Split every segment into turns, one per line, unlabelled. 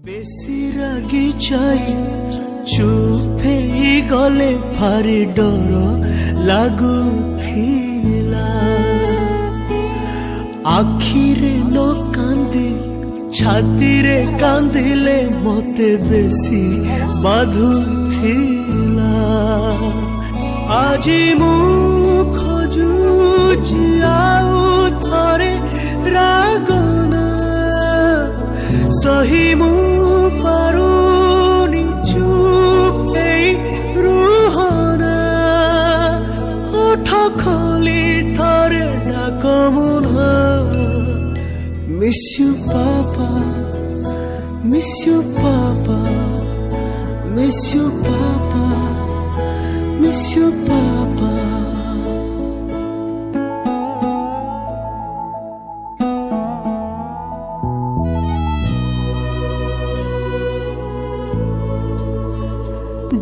बेसी रागी चाई चुप गले भारी डर लगुला आखिरे न कांदी छाती रे कांदिले मते बेसी बाधुला आजी मु खोजुची आउ थरे रागना सही मु पारुनी चुप रुहना ओठ खोली थरे डाकमुना मिस यू पापा मिस यू पापा मिस यू पापा मिस यू पापा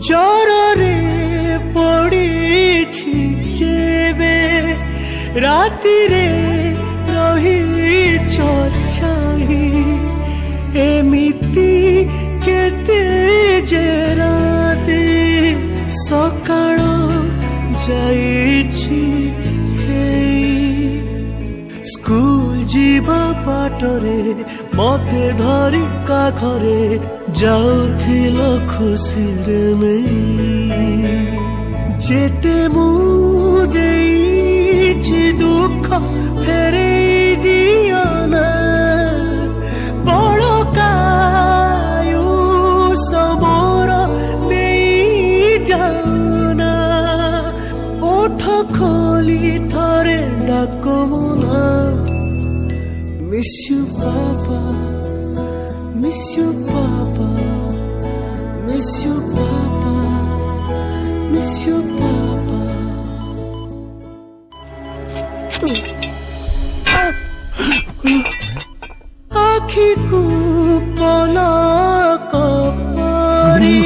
जरे पड़ी जेबे राति रे रही चर्चाई एमिति केते जे राति सकाळ जाईछि स्कूल जीवा बाटरे मते धरी काखरे जाउथिल खुशीरे नहीं जेते मु देइछि दुख फेरे दियो ना बड़कायु समोर नहीं जाना ओठ खोली थरे डाकमुना मिस यू पापा मिस यू पापा मिस यू पापा मिस यू पापा आखि को पलक परी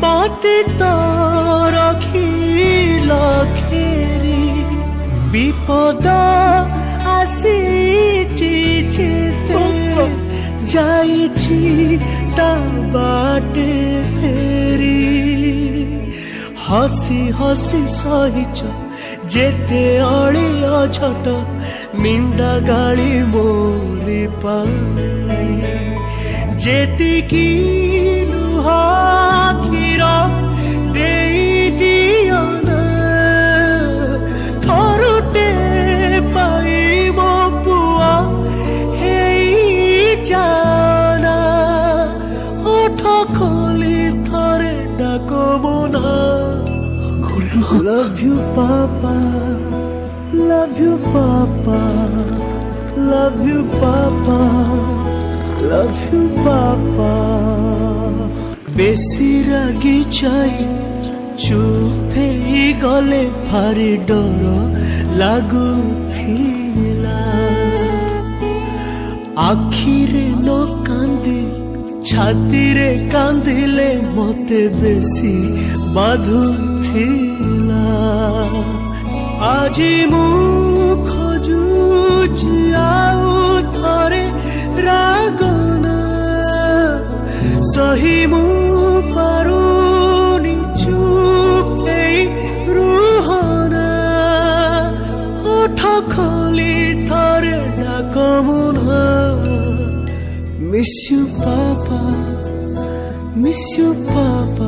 मते तो रखिल खेरी विपद आसीछि जेते जाईछि ता बाटे फेरी हसी हसी सहिच जेते अड़ी अझट निंदा गाड़ी मोरी पाई जेतिकी लुह क्षीर देई दियो ना थरुटे पाई मो पुआ हेई जाना ओठ खोली थरे डाकमुना Love you papa love you papa love you papa love you papa बेसी रागी चाई चुप गले भारी डर लगुला आखिरे न कांदी छाती रे कांदिले मते बेसी बाधुला आजी मु खोजुची आउ थरे रागना सही मु पारुनी चुप रुहना ओठ खोली थरे डाकमुना मिस यू पापा मिस यू पापा